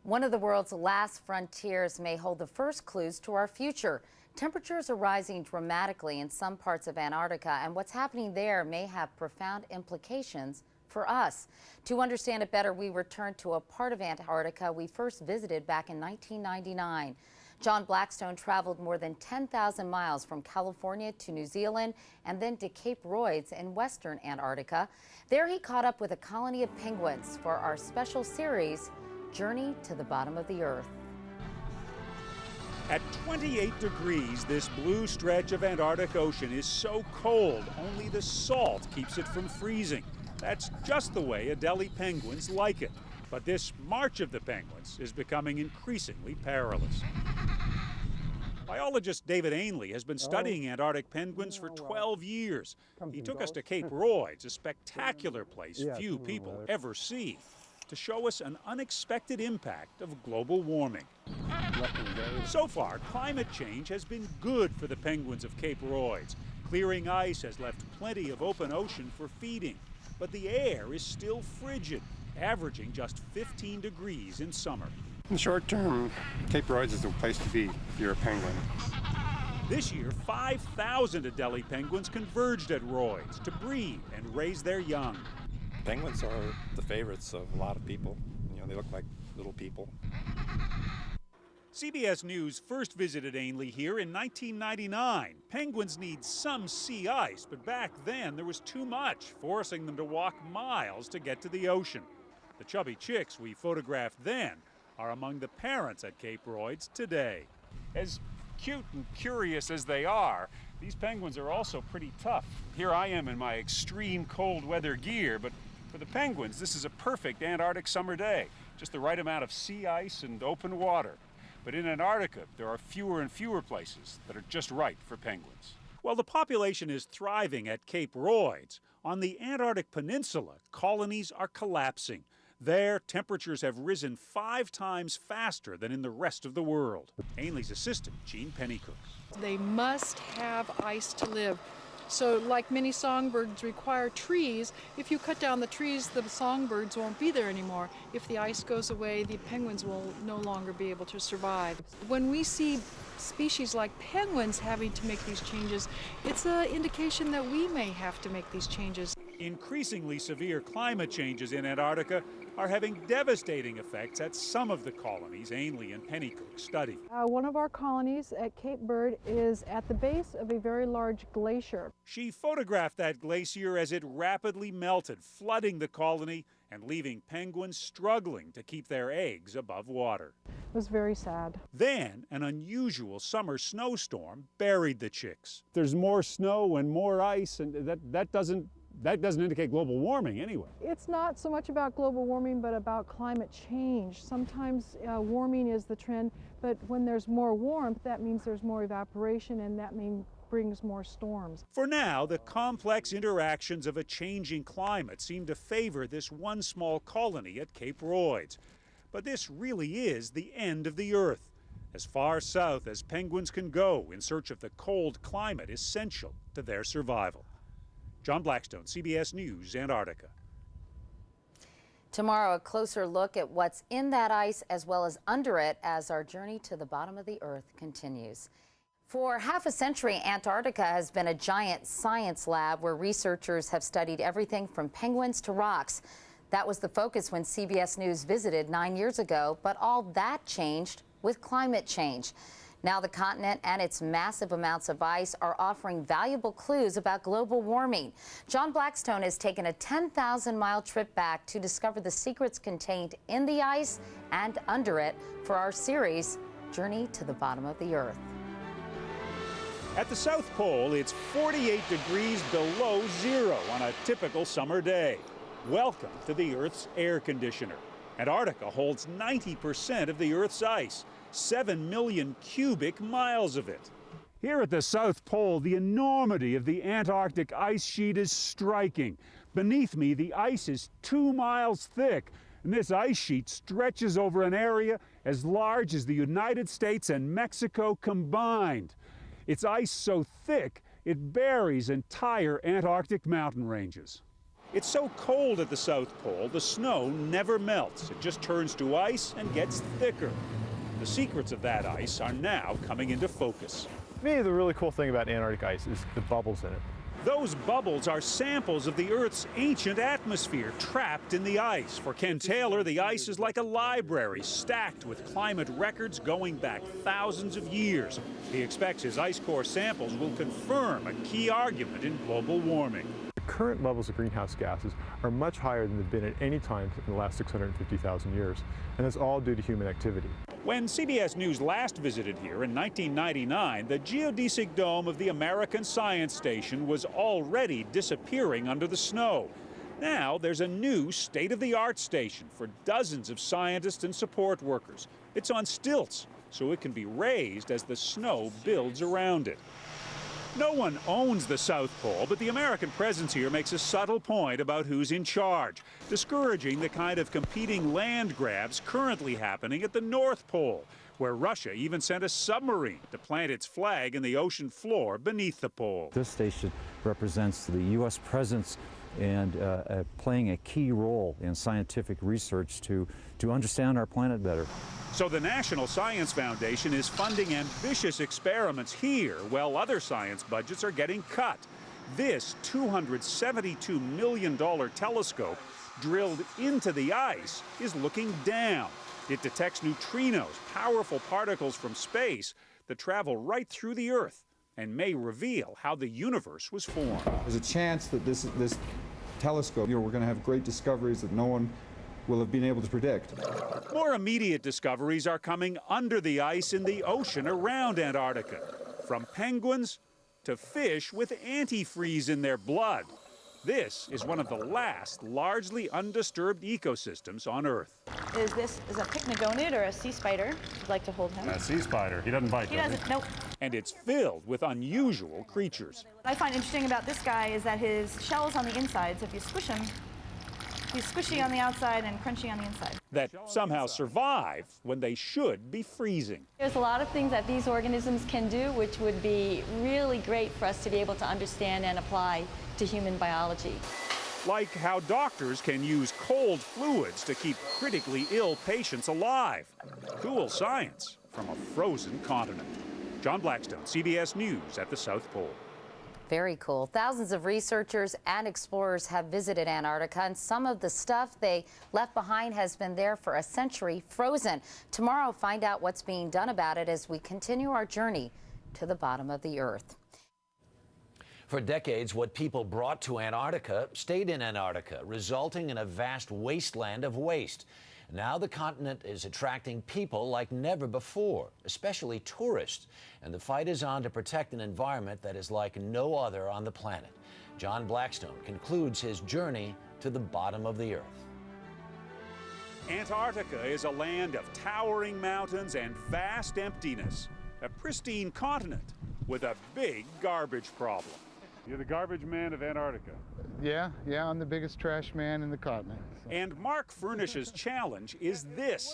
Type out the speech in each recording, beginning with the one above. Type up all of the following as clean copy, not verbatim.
One of the world's last frontiers may hold the first clues to our future. Temperatures are rising dramatically in some parts of Antarctica, and what's happening there may have profound implications for us. To understand it better, we return to a part of Antarctica we first visited back in 1999. John Blackstone traveled more than 10,000 miles from California to New Zealand and then to Cape Royds in western Antarctica. There he caught up with a colony of penguins for our special series, Journey to the Bottom of the Earth. At 28 degrees, this blue stretch of Antarctic Ocean is so cold, only the salt keeps it from freezing. That's just the way Adelie penguins like it. But this march of the penguins is becoming increasingly perilous. Biologist David Ainley has been studying Antarctic penguins for 12 years. He took us to Cape Royds, a spectacular place few people ever see, to show us an unexpected impact of global warming. So far, climate change has been good for the penguins of Cape Royds. Clearing ice has left plenty of open ocean for feeding, but the air is still frigid, averaging just 15 degrees in summer. In the short term, Cape Royds is the place to be if you're a penguin. This year, 5,000 Adelie penguins converged at Royds to breed and raise their young. Penguins are the favorites of a lot of people. You know, they look like little people. CBS News first visited Ainley here in 1999. Penguins need some sea ice, but back then there was too much, forcing them to walk miles to get to the ocean. The chubby chicks we photographed then are among the parents at Cape Royds today. As cute and curious as they are, these penguins are also pretty tough. Here I am in my extreme cold weather gear, but for the penguins, this is a perfect Antarctic summer day. Just the right amount of sea ice and open water. But in Antarctica, there are fewer and fewer places that are just right for penguins. While the population is thriving at Cape Royds, on the Antarctic Peninsula, colonies are collapsing. There, temperatures have risen 5 times faster than in the rest of the world. Ainley's assistant, Jean Pennycook. They must have ice to live. So like many songbirds require trees, if you cut down the trees, the songbirds won't be there anymore. If the ice goes away, the penguins will no longer be able to survive. When we see species like penguins having to make these changes, it's an indication that we may have to make these changes. Increasingly severe climate changes in Antarctica are having devastating effects at some of the colonies Ainley and Pennycook study. One of our colonies at Cape Bird is at the base of a very large glacier. She photographed that glacier as it rapidly melted, flooding the colony and leaving penguins struggling to keep their eggs above water. It was very sad. Then an unusual summer snowstorm buried the chicks. There's more snow and more ice, and that doesn't indicate global warming anyway. It's not so much about global warming, but about climate change. Sometimes warming is the trend, but when there's more warmth, that means there's more evaporation, and that brings more storms. For now, the complex interactions of a changing climate seem to favor this one small colony at Cape Royds. But this really is the end of the Earth, as far south as penguins can go in search of the cold climate essential to their survival. John Blackstone, CBS News, Antarctica. Tomorrow, a closer look at what's in that ice as well as under it as our journey to the bottom of the Earth continues. For half a century, Antarctica has been a giant science lab where researchers have studied everything from penguins to rocks. That was the focus when CBS News visited 9 years ago, but all that changed with climate change. Now the continent and its massive amounts of ice are offering valuable clues about global warming. John Blackstone has taken a 10,000-mile trip back to discover the secrets contained in the ice and under it for our series, Journey to the Bottom of the Earth. At the South Pole, it's 48 degrees below zero on a typical summer day. Welcome to the Earth's air conditioner. Antarctica holds 90% of the Earth's ice, 7 million cubic miles of it. Here at the South Pole, the enormity of the Antarctic ice sheet is striking. Beneath me, the ice is 2 miles thick, and this ice sheet stretches over an area as large as the United States and Mexico combined. It's ice so thick, it buries entire Antarctic mountain ranges. It's so cold at the South Pole, the snow never melts. It just turns to ice and gets thicker. The secrets of that ice are now coming into focus. To me, the really cool thing about Antarctic ice is the bubbles in it. Those bubbles are samples of the Earth's ancient atmosphere trapped in the ice. For Ken Taylor, the ice is like a library stacked with climate records going back thousands of years. He expects his ice core samples will confirm a key argument in global warming. The current levels of greenhouse gases are much higher than they've been at any time in the last 650,000 years, and that's all due to human activity. When CBS News last visited here in 1999, the geodesic dome of the American Science Station was already disappearing under the snow. Now there's a new state-of-the-art station for dozens of scientists and support workers. It's on stilts, so it can be raised as the snow builds around it. No one owns the South Pole, but the American presence here makes a subtle point about who's in charge, discouraging the kind of competing land grabs currently happening at the North Pole, where Russia even sent a submarine to plant its flag in the ocean floor beneath the pole. This station represents the U.S. presence and playing a key role in scientific research to understand our planet better. So the National Science Foundation is funding ambitious experiments here, while other science budgets are getting cut. This $272 million telescope drilled into the ice is looking down. It detects neutrinos, powerful particles from space that travel right through the Earth and may reveal how the universe was formed. There's a chance that this telescope, we're going to have great discoveries that no one will have been able to predict. More immediate discoveries are coming under the ice in the ocean around Antarctica, from penguins to fish with antifreeze in their blood. This is one of the last largely undisturbed ecosystems on Earth. Is a pycnogonid or a sea spider? I'd like to hold him. A sea spider. He doesn't bite, He doesn't, nope. And it's filled with unusual creatures. What I find interesting about this guy is that his shell's on the inside, so if you squish him, he's squishy on the outside and crunchy on the inside. That somehow survive when they should be freezing. There's a lot of things that these organisms can do which would be really great for us to be able to understand and apply to human biology. Like how doctors can use cold fluids to keep critically ill patients alive. Cool science from a frozen continent. John Blackstone, CBS News at the South Pole. Very cool. Thousands of researchers and explorers have visited Antarctica, and some of the stuff they left behind has been there for a century, frozen. Tomorrow, find out what's being done about it as we continue our journey to the bottom of the Earth. For decades, what people brought to Antarctica stayed in Antarctica, resulting in a vast wasteland of waste. Now the continent is attracting people like never before, especially tourists, and the fight is on to protect an environment that is like no other on the planet. John Blackstone concludes his journey to the bottom of the Earth. Antarctica is a land of towering mountains and vast emptiness, a pristine continent with a big garbage problem. You're the garbage man of Antarctica. Yeah, I'm the biggest trash man in the continent. So. And Mark Furnish's challenge is this.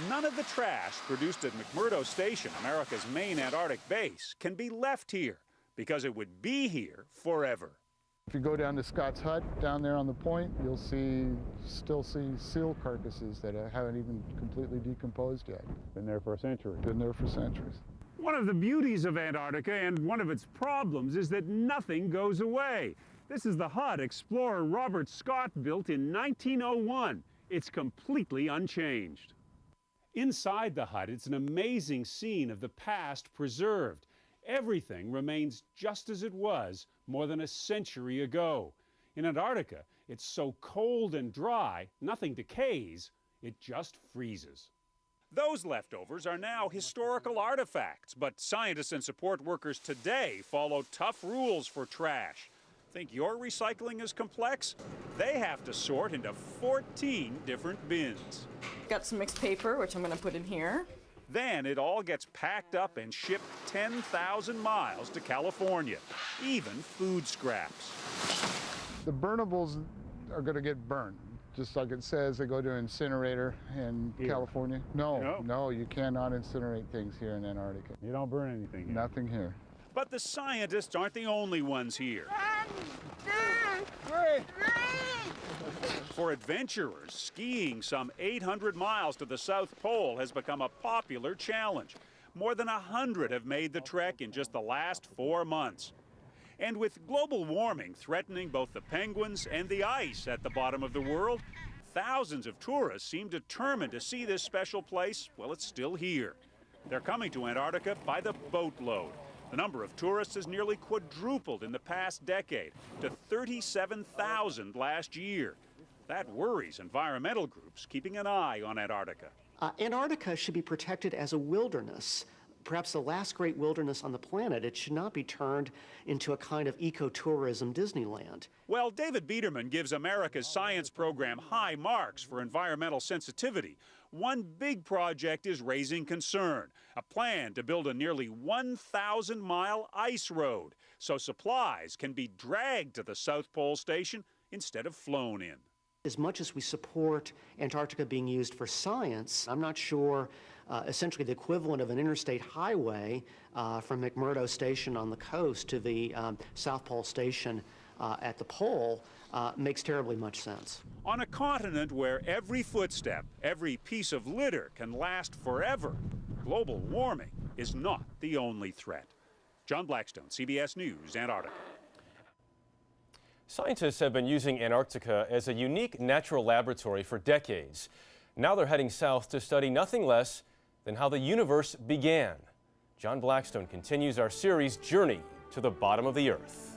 None of the trash produced at McMurdo Station, America's main Antarctic base, can be left here because it would be here forever. If you go down to Scott's Hut, down there on the point, you'll still see seal carcasses that haven't even completely decomposed yet. Been there for a century. Been there for centuries. One of the beauties of Antarctica and one of its problems is that nothing goes away. This is the hut explorer Robert Scott built in 1901. It's completely unchanged. Inside the hut, it's an amazing scene of the past preserved. Everything remains just as it was more than a century ago. In Antarctica, it's so cold and dry, nothing decays, it just freezes. Those leftovers are now historical artifacts, but scientists and support workers today follow tough rules for trash. Think your recycling is complex? They have to sort into 14 different bins. Got some mixed paper, which I'm going to put in here. Then it all gets packed up and shipped 10,000 miles to California, even food scraps. The burnables are going to get burned. Just like it says, they go to an incinerator in California. No, you cannot incinerate things here in Antarctica. You don't burn anything here. Nothing here. But the scientists aren't the only ones here. For adventurers, skiing some 800 miles to the South Pole has become a popular challenge. More than 100 have made the trek in just the last 4 months. And with global warming threatening both the penguins and the ice at the bottom of the world, thousands of tourists seem determined to see this special place while it's still here. They're coming to Antarctica by the boatload. The number of tourists has nearly quadrupled in the past decade to 37,000 last year. That worries environmental groups keeping an eye on Antarctica. Antarctica should be protected as a wilderness, perhaps the last great wilderness on the planet. It should not be turned into a kind of ecotourism Disneyland. Well, David Biederman gives America's science program high marks for environmental sensitivity. One big project is raising concern, a plan to build a nearly 1,000-mile ice road so supplies can be dragged to the South Pole Station instead of flown in. As much as we support Antarctica being used for science, I'm not sure essentially the equivalent of an interstate highway from McMurdo Station on the coast to the South Pole Station at the pole makes terribly much sense. On a continent where every footstep, every piece of litter can last forever, global warming is not the only threat. John Blackstone, CBS News, Antarctica. Scientists have been using Antarctica as a unique natural laboratory for decades. Now they're heading south to study nothing less than how the universe began. John Blackstone continues our series Journey to the Bottom of the Earth.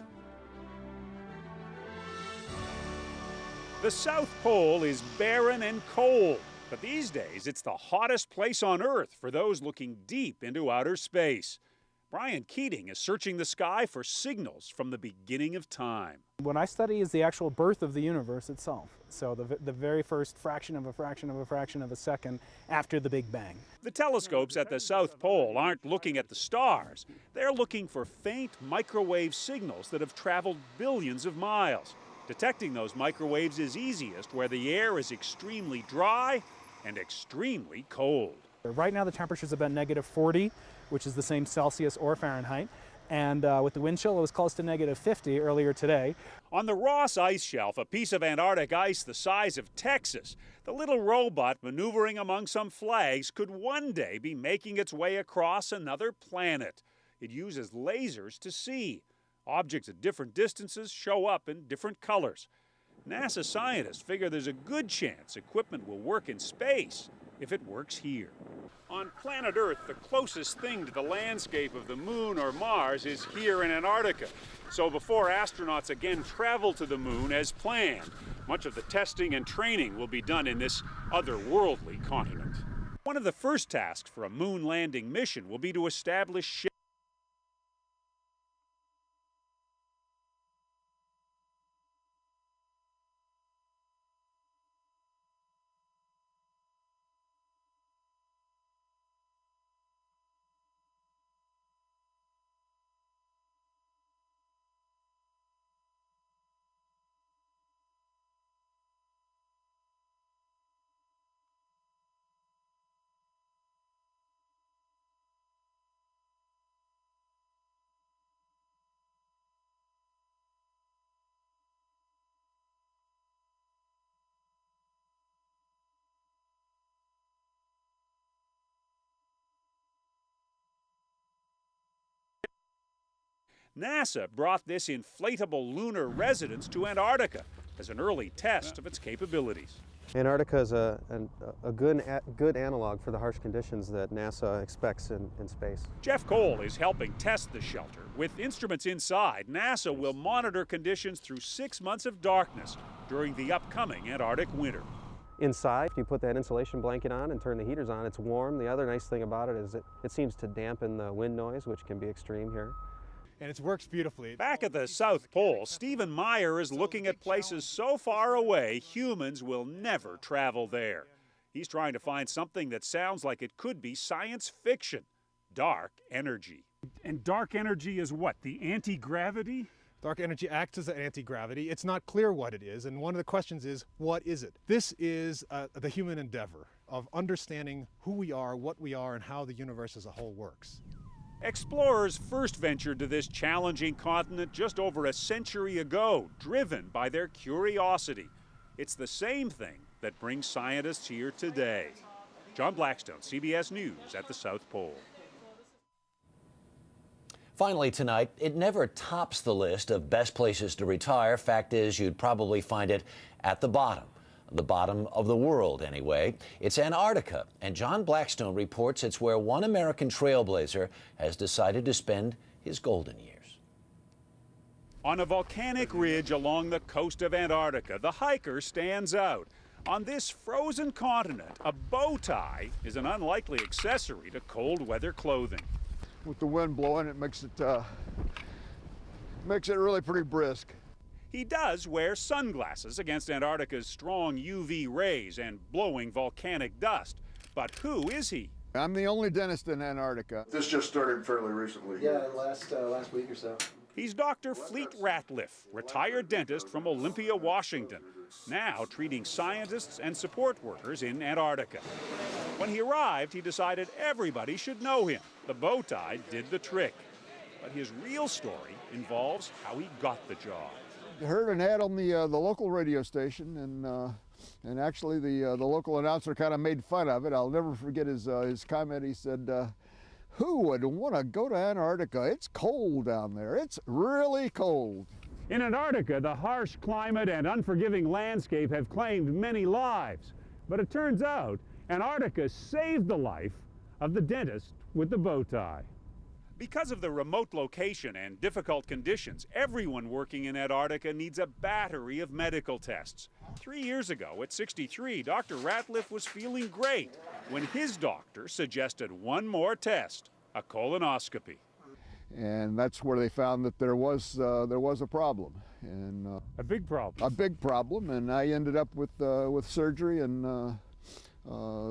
The South Pole is barren and cold, but these days it's the hottest place on Earth for those looking deep into outer space. Brian Keating is searching the sky for signals from the beginning of time. What I study is the actual birth of the universe itself. So the very first fraction of a fraction of a fraction of a second after the Big Bang. The telescopes at the South Pole aren't looking at the stars. They're looking for faint microwave signals that have traveled billions of miles. Detecting those microwaves is easiest where the air is extremely dry and extremely cold. Right now the temperature is about -40, which is the same Celsius or Fahrenheit. And with the wind chill, it was close to -50 earlier today. On the Ross Ice Shelf, a piece of Antarctic ice the size of Texas, the little robot maneuvering among some flags could one day be making its way across another planet. It uses lasers to see. Objects at different distances show up in different colors. NASA scientists figure there's a good chance equipment will work in space if it works here. On planet Earth, the closest thing to the landscape of the Moon or Mars is here in Antarctica. So before astronauts again travel to the Moon as planned, much of the testing and training will be done in this otherworldly continent. One of the first tasks for a moon landing mission will be to establish NASA brought this inflatable lunar residence to Antarctica as an early test of its capabilities. Antarctica is a good analog for the harsh conditions that NASA expects in space. Jeff Cole is helping test the shelter. With instruments inside, NASA will monitor conditions through 6 months of darkness during the upcoming Antarctic winter. Inside, you put that insulation blanket on and turn the heaters on, it's warm. The other nice thing about it is it seems to dampen the wind noise, which can be extreme here. And it works beautifully. Back at the South Pole, Stephen Meyer is looking at places so far away humans will never travel there. He's trying to find something that sounds like it could be science fiction: dark energy. And dark energy is what? The anti-gravity? Dark energy acts as an anti-gravity. It's not clear what it is, and one of the questions is, what is it? This is the human endeavor of understanding who we are, what we are, and how the universe as a whole works. Explorers first ventured to this challenging continent just over a century ago, driven by their curiosity. It's the same thing that brings scientists here today. John Blackstone, CBS News at the South Pole. Finally tonight, it never tops the list of best places to retire. Fact is, you'd probably find it at the bottom of the world anyway. It's Antarctica, and John Blackstone reports it's where one American trailblazer has decided to spend his golden years. On a volcanic ridge along the coast of Antarctica, the hiker stands out. On this frozen continent, a bow tie is an unlikely accessory to cold weather clothing. With the wind blowing, it makes it really pretty brisk. He does wear sunglasses against Antarctica's strong UV rays and blowing volcanic dust. But who is he? I'm the only dentist in Antarctica. This just started fairly recently. Yeah, last week or so. He's Dr. Fleet Ratliff, retired dentist from Olympia, Washington, now treating scientists and support workers in Antarctica. When he arrived, he decided everybody should know him. The bow tie did the trick. But his real story involves how he got the job. I heard an ad on the local radio station, and actually the local announcer kind of made fun of it. I'll never forget his comment. He said, "Who would want to go to Antarctica? It's cold down there. It's really cold." In Antarctica, the harsh climate and unforgiving landscape have claimed many lives. But it turns out Antarctica saved the life of the dentist with the bow tie. Because of the remote location and difficult conditions, everyone working in Antarctica needs a battery of medical tests. 3 years ago, at 63, Dr. Ratliff was feeling great when his doctor suggested one more test, a colonoscopy. And that's where they found that there was a problem, and a big problem. A big problem, and I ended up with surgery and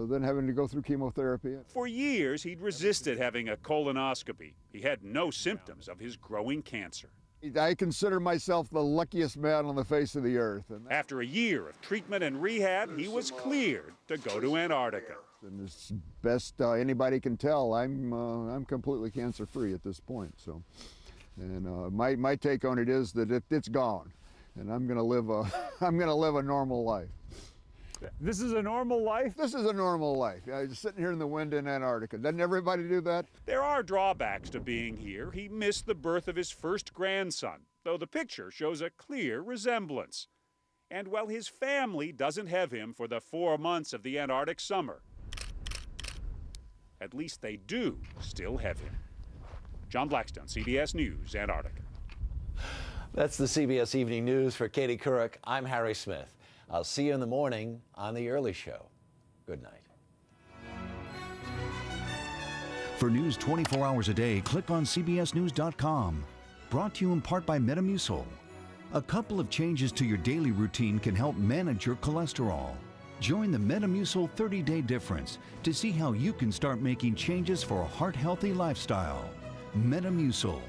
then having to go through chemotherapy. For years, he'd resisted having a colonoscopy. He had no symptoms of his growing cancer. I consider myself the luckiest man on the face of the earth. And after a year of treatment and rehab, he was cleared to go to Antarctica. And as best anybody can tell, I'm completely cancer-free at this point. So, and my take on it is that it's gone, and I'm going to live a normal life. This is a normal life? This is a normal life. Just sitting here in the wind in Antarctica. Doesn't everybody do that? There are drawbacks to being here. He missed the birth of his first grandson, though the picture shows a clear resemblance. And while his family doesn't have him for the 4 months of the Antarctic summer, at least they do still have him. John Blackstone, CBS News, Antarctica. That's the CBS Evening News. For Katie Couric, I'm Harry Smith. I'll see you in the morning on The Early Show. Good night. For news 24 hours a day, click on CBSNews.com. Brought to you in part by Metamucil. A couple of changes to your daily routine can help manage your cholesterol. Join the Metamucil 30-Day Difference to see how you can start making changes for a heart-healthy lifestyle. Metamucil.